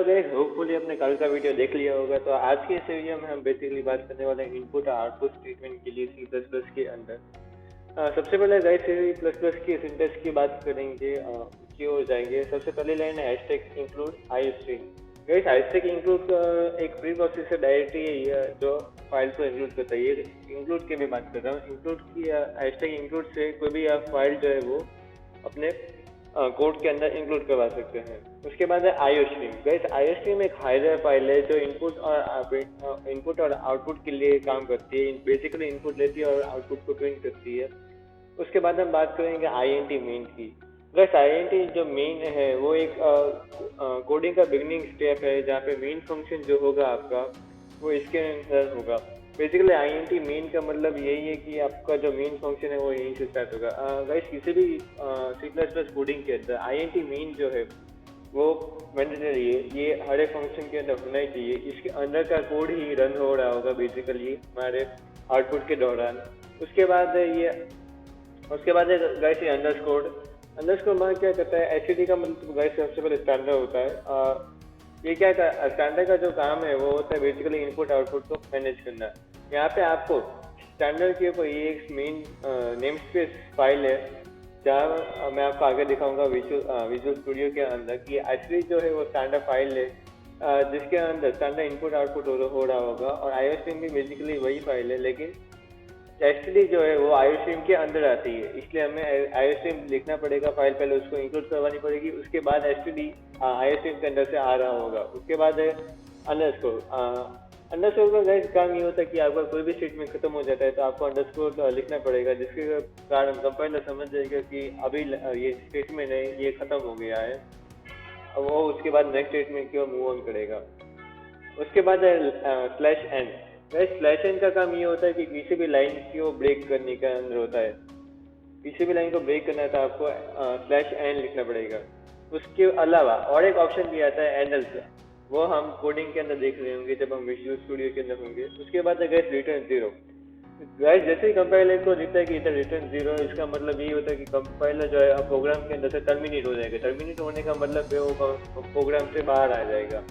Hello guys, hopefully आपने कल का वीडियो देख लिया होगा। तो आज के इस वीडियो में हम बेसिकली बात करने वाले हैं इनपुट और आउटपुट स्टेटमेंट के लिए सी प्लस प्लस के अंदर। सबसे पहले गाइस सी प्लस प्लस की सिंटैक्स की बात करेंगे, की ओर जाएंगे। सबसे पहली लाइन है hashtag include iostream. Guys hashtag include एक प्री प्रोसेसर डायरेक्टरी है ये, जो फाइल को इंक्लूड करता है। ये इंक्लूड की भी बात कर रहा हूँ। इंक्लूड की हैशटैग इंक्लूड से कोई भी फाइल जो है वो अपने कोड के अंदर इंक्लूड करवा सकते हैं। उसके बाद है आईओस्ट्रीम। गाइस आईओस्ट्रीम एक हार्डवेयर फाइल है जो इनपुट और आउटपुट के लिए काम करती है। बेसिकली इनपुट लेती है और आउटपुट को प्रिंट करती है। उसके बाद हम बात करेंगे आईएनटी मेन की। गाइस आईएनटी जो मेन है वो एक कोडिंग का बिगिनिंग स्टेप है, जहाँ पे मेन फंक्शन जो होगा आपका वो इसके अंदर होगा। बेसिकली आईएनटी मेन का मतलब यही है कि आपका जो मेन फंक्शन है वो यहीं से स्टार्ट होगा। गाइस किसी भी सी प्लस प्लस कोडिंग के अंदर आईएनटी मेन जो है वो मैंडेटरी है। ये हर एक फंक्शन के अंदर होना ही चाहिए। इसके अंदर का कोड ही रन हो रहा होगा बेसिकली हमारे आउटपुट के दौरान। उसके बाद गाइस ये अंडरस्कोर मान क्या करता है। एचटीडी का मतलब गाइस सबसे पहले स्टैंडर्ड होता है। ये क्या स्टैंडर्ड का जो काम है वो होता है बेसिकली इनपुट आउटपुट को मैनेज करना। यहाँ पे आपको स्टैंडर्ड के ऊपर ये एक मेन नेम स्पेस फाइल है, जहाँ मैं आपको आगे दिखाऊंगा विजुअल स्टूडियो के अंदर कि एक्चुअली जो है वो स्टैंडर्ड फाइल है, जिसके अंदर स्टैंडर्ड इनपुट आउटपुट हो रहा होगा। और आईओस्ट्रीम भी बेसिकली वही फाइल है, लेकिन एचटीडी जो है वो आईओस्ट्रीम के अंदर आती है। इसलिए हमें आईओस्ट्रीम लिखना पड़ेगा फाइल, पहले उसको इंक्लूड करवानी पड़ेगी। उसके बाद एचटीडी आईओस्ट्रीम के अंदर से आ रहा होगा। उसके बाद है अंडरस्कोर। अंडरस्कोर का गाइस काम ये होता है कि आपका कोई भी स्टेटमेंट खत्म हो जाता है तो आपको अंडरस्कोर लिखना पड़ेगा, जिसके कारण कंपाइलर समझ जाएगा कि अभी ये स्टेटमेंट है ये खत्म हो गया है। अब वो उसके बाद नेक्स्ट स्टेटमेंट की ओर मूव ऑन करेगा। उसके बाद है स्लैश एन। स्लैश एन का काम ये होता है कि किसी भी लाइन को ब्रेक करने का अंदर होता है। किसी भी लाइन को ब्रेक करना है तो आपको स्लैश एन लिखना पड़ेगा। उसके अलावा और एक ऑप्शन भी आता है एंडल्स, वो हम कोडिंग के अंदर देख रहे होंगे जब हम विजुअल स्टूडियो के अंदर होंगे। उसके बाद है गाइस रिटर्न जीरो। गाइस जैसे ही कंपाइलर को दिखता है कि इधर रिटर्न जीरो, इसका मतलब ये होता है कि कंपाइलर जो है प्रोग्राम के अंदर से टर्मिनेट हो जाएगा। टर्मिनेट होने का मतलब है वो प्रोग्राम से बाहर आ जाएगा।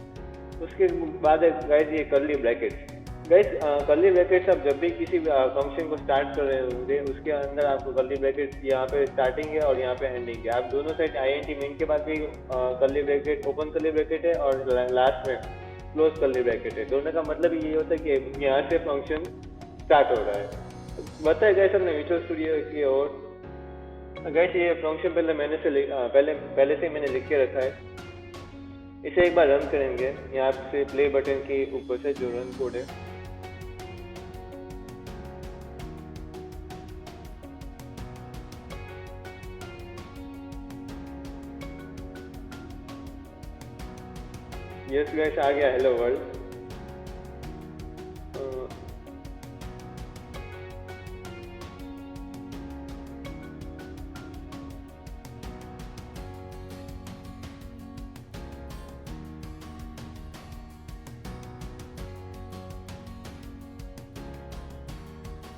उसके बाद है गाइस ये curly bracket. Guys curly brackets आप जब भी किसी फंक्शन को स्टार्ट कर रहे होंगे उसके अंदर आपको कर्ली ब्रैकेट्स यहाँ पे स्टार्टिंग है और यहाँ पे एंडिंग है। आप दोनों साइड आईएनटी मेन के बाद भी curly bracket, open curly bracket है और लास्ट में क्लोज कर्ली ब्रैकेट है। दोनों का मतलब ये होता है कि यहाँ से फंक्शन स्टार्ट हो रहा है। बताया गाइस हमने विजुअल स्टूडियो की ओर। गाइस ये फंक्शन पहले से मैंने लिख के रखा है। इसे एक बार रन करेंगे यहाँ से प्ले बटन के ऊपर से जो रन कोड है। यस गाइस आ गया हेलो वर्ल्ड।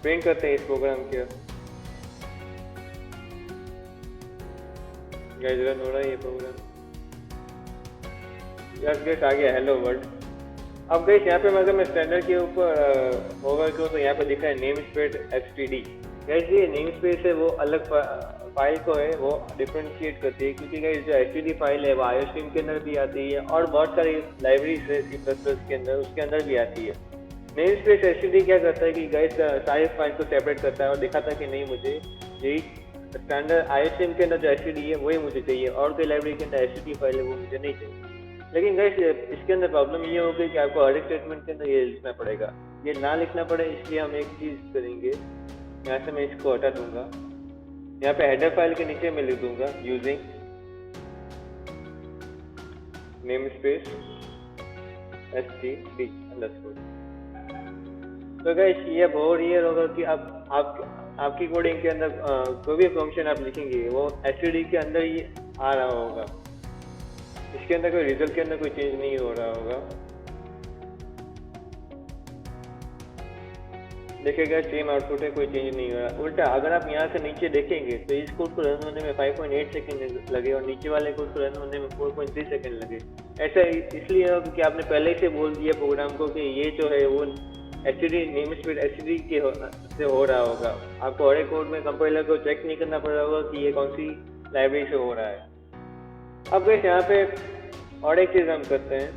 प्रिंट करते हैं इस प्रोग्राम के। गाइस रन हो रहा है ये प्रोग्राम। यस गाइस आ गया हेलो वर्ल्ड। अब गाइस यहाँ पे अगर मैं स्टैंडर्ड के ऊपर ओवर करूँ तो यहाँ पे दिखा है नेम स्पेस एचटीडी। गाइस ये नेम स्पेस है वो अलग फाइल को है वो डिफरेंशिएट करती है, क्योंकि गाइस जो एचटीडी फाइल है वो आईओस्ट्रीम के अंदर भी आती है और बहुत सारी लाइब्रेरीज है सी प्लस प्लस के अंदर, उसके अंदर भी आती है। नेम स्पेस एचटीडी क्या करता है कि गाइस सारी फाइल को सेपरेट करता है और दिखाता है कि नहीं, मुझे यही स्टैंडर्ड आईओस्ट्रीम के अंदर जो एचटीडी है वही मुझे चाहिए और कोई लाइब्रेरी के अंदर एचटीडी फाइल है वो मुझे नहीं चाहिए। लेकिन गाइस इसके अंदर प्रॉब्लम ये होगी कि आपको हर एक स्टेटमेंट के अंदर ये लिखना पड़ेगा। ये ना लिखना पड़े इसलिए हम एक चीज़ करेंगे, यहाँ से मैं इसको हटा दूंगा। यहाँ पे हेडर फाइल के नीचे मैं लिख दूंगा यूजिंग नेम स्पेस एचटीडी अंडरस्कोर। तो गाइस ये बहुत रियल होगा कि आपकी कोडिंग के अंदर कोई भी फंक्शन आप लिखेंगे वो एचटीडी के अंदर ही आ रहा होगा। इसके अंदर कोई रिजल्ट के अंदर कोई चेंज नहीं हो रहा होगा। देखिएगा सेम आउटपुट है, कोई चेंज नहीं हो रहा। उल्टा अगर आप यहाँ से नीचे देखेंगे तो इस कोड को रन होने में 5.8 सेकंड लगे और नीचे वाले कोड को रन होने में 4.3 सेकंड लगे। ऐसा इसलिए हो क्योंकि आपने पहले से बोल दिया प्रोग्राम को कि ये जो है वो एचटीडी नेम स्पेस एचटीडी के से हो रहा होगा। आपको हर एक कोड में कंपाइलर को चेक नहीं करना पड़ रहा होगा कि ये कौन सी लाइब्रेरी से हो रहा है। अब गाइस यहाँ पे और एक चीज़ हम करते हैं।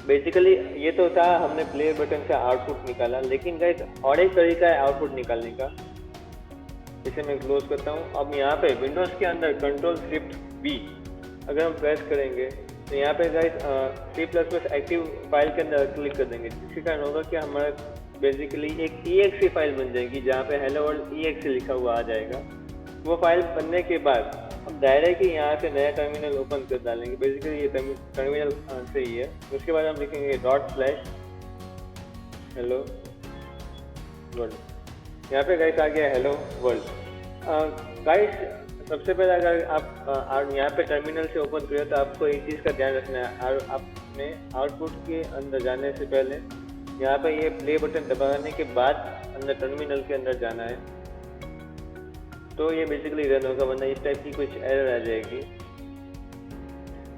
बेसिकली ये तो था हमने प्ले बटन से आउटपुट निकाला, लेकिन गाइस और एक तरीका है आउटपुट निकालने का। इसे मैं क्लोज करता हूँ। अब यहाँ पे विंडोज़ के अंदर कंट्रोल शिफ्ट बी अगर हम प्रेस करेंगे तो यहाँ पे गाइस C++ एक्टिव फाइल के अंदर क्लिक कर देंगे, जिसके कारण होगा कि हमारा बेसिकली एक exe फाइल बन जाएगी जहाँ पे हेलो वर्ल्ड exe लिखा हुआ आ जाएगा। वो फाइल बनने के बाद हम डायरेक्ट ही यहाँ से नया टर्मिनल ओपन कर डालेंगे। बेसिकली ये टर्मिनल से ही है। उसके बाद हम लिखेंगे ./hello वर्ल्ड। यहाँ पे गाइस आ गया हेलो वर्ल्ड। गाइस सबसे पहले अगर आप यहाँ पे टर्मिनल से ओपन करें तो आपको एक चीज़ का ध्यान रखना है। आपने आउटपुट के अंदर जाने से पहले यहाँ पे ये प्ले बटन दबाने के बाद अंदर टर्मिनल के अंदर जाना है, तो ये बेसिकली रन होगा, वरना इस टाइप की कुछ एरर आ जाएगी।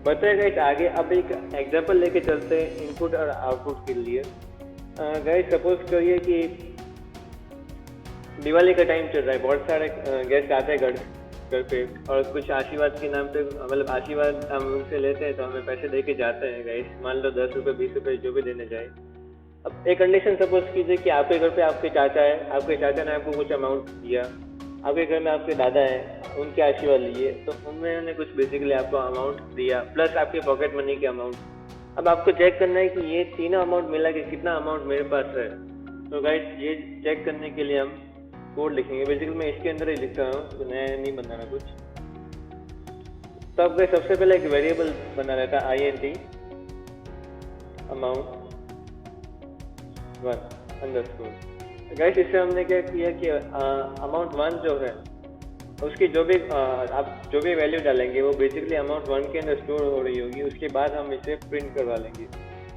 बताए गाइस आगे। अब एक एग्जांपल लेके चलते हैं इनपुट और आउटपुट के लिए। गाइस सपोज करिए कि दिवाली का टाइम चल रहा है, बहुत सारे गेस्ट आते हैं घर पे और कुछ आशीर्वाद के नाम पे, मतलब आशीर्वाद हम उनसे लेते हैं तो हमें पैसे दे के जाते हैं गाइस। मान लो 10 रुपये 20 रुपये जो भी देने जाए। अब एक कंडीशन सपोज कीजिए कि आपके घर पे आपके चाचा है, आपके चाचा ने आपको कुछ अमाउंट दिया। आपके घर में आपके दादा है, उनके आशीर्वाद लिए, तो उन्होंने कुछ बेसिकली आपको अमाउंट दिया प्लस आपके पॉकेट मनी के अमाउंट। अब आपको चेक करना है कि ये तीनों अमाउंट मिला के कितना अमाउंट मेरे पास है। तो गाइस ये चेक करने के लिए हम कोड लिखेंगे। बेसिकली मैं इसके अंदर ही लिख रहा हूँ, तो नया नहीं बनाना कुछ। तो अब सबसे पहले एक वेरिएबल बना रहता है INT amount 1 अंडरस्कोर। गाइस इससे हमने क्या किया कि अमाउंट 1 जो है उसकी जो भी आप जो भी वैल्यू डालेंगे वो बेसिकली अमाउंट 1 के अंदर स्टोर हो रही होगी। उसके बाद हम इसे प्रिंट करवा लेंगे।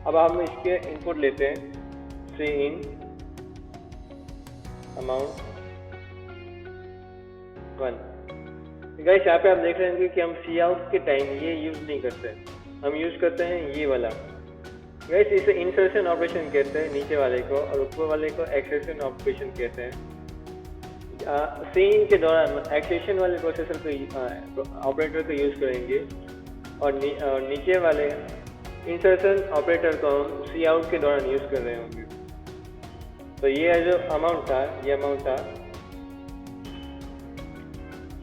अब हम इसके इनपुट लेते हैं Cin amount 1। गाइस यहाँ पे आप देख रहे होंगे कि हम Cout के टाइम ये यूज नहीं करते, हम यूज करते हैं ये वाला। गाइस इसे इंसर्शन ऑपरेशन कहते हैं नीचे वाले को, और ऊपर वाले को एक्सेशन ऑपरेशन कहते हैं। सीन के दौरान एक्सेशन वाले प्रोसेसर को ऑपरेटर को यूज करेंगे और नीचे वाले इंसर्शन ऑपरेटर को हम Cout के दौरान यूज कर रहे होंगे। तो ये जो अमाउंट था, ये अमाउंट था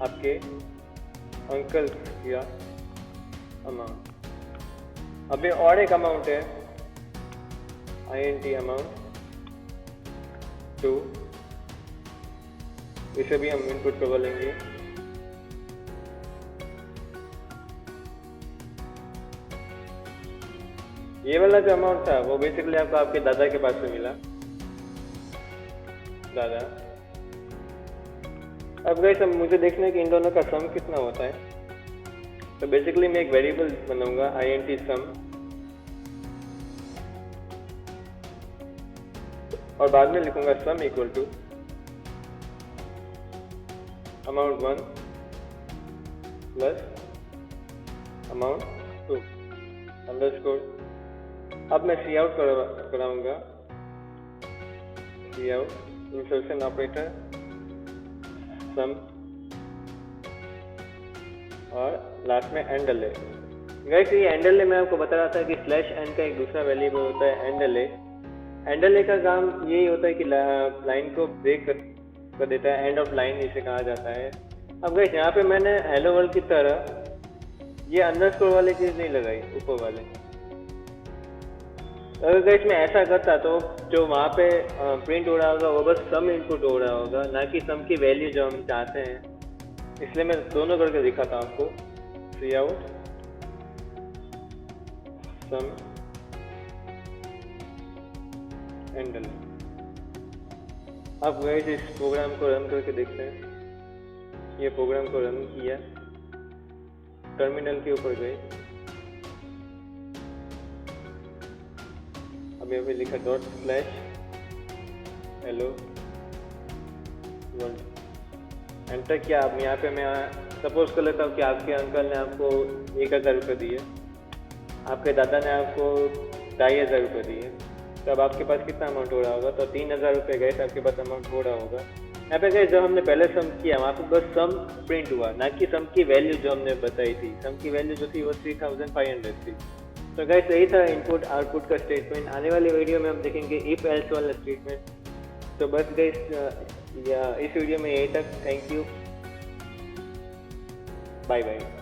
आपके अंकल या अमाउंट। अभी और एक अमाउंट है INT amount 2, इसे भी हम इनपुट करवा लेंगे। ये वाला जो अमाउंट था वो बेसिकली आपको आपके दादा के पास से मिला, दादा। अब गाइस अब मुझे देखना है कि इन दोनों का सम कितना होता है। तो बेसिकली मैं एक वेरिएबल बनाऊंगा INT सम, और बाद में लिखूंगा sum equal to amount 1 plus amount 2 underscore. अब मैं Cout कराऊंगा, Cout इंसर्शन ऑपरेटर सम और लास्ट में एंडले। गाइस ये एंडले मैं आपको बता रहा था कि /n का एक दूसरा वेरिएबल होता है एंडले। एंडले का काम यही होता है कि लाइन को ब्रेक कर देता है, एंड ऑफ लाइन इसे कहा जाता है। अब गाइस यहाँ पे मैंने हेलो वर्ल्ड की तरह ये अंडरस्कोर वाली चीज़ नहीं लगाई ऊपर वाले। अगर गाइस मैं ऐसा करता तो जो वहाँ पे प्रिंट हो रहा होगा वो बस सम इनपुट हो रहा होगा, ना कि सम की वैल्यू जो हम चाहते हैं। इसलिए मैं दोनों करके दिखाता हूँ आपको। Cout सम एंडल। अब गाइस इस प्रोग्राम को रन करके देखते हैं। ये प्रोग्राम को रन किया, टर्मिनल के ऊपर गए, अब यहाँ पे लिखा ./hello वर्ल्ड, एंटर किया। अब यहाँ पे मैं सपोज कर लेता हूँ कि आपके अंकल ने आपको 1000 रुपये दिए। आपके दादा ने आपको 2,500 रुपये दिए, तब आपके पास कितना अमाउंट हो रहा होगा? तो 3,000 रुपये गए आपके पास अमाउंट हो रहा होगा। यहाँ पे गए जब हमने पहले सम किया वहाँ पे बस सम प्रिंट हुआ, ना कि सम की वैल्यू जो हमने बताई थी। सम की वैल्यू जो थी वो 3,500 थी। तो गाइस यही था इनपुट आउटपुट का स्टेटमेंट। आने वाली वीडियो में हम देखेंगे इफ एल्स वाला स्टेटमेंट। तो बस गाइस इस वीडियो में यही तक। Thank you, bye bye.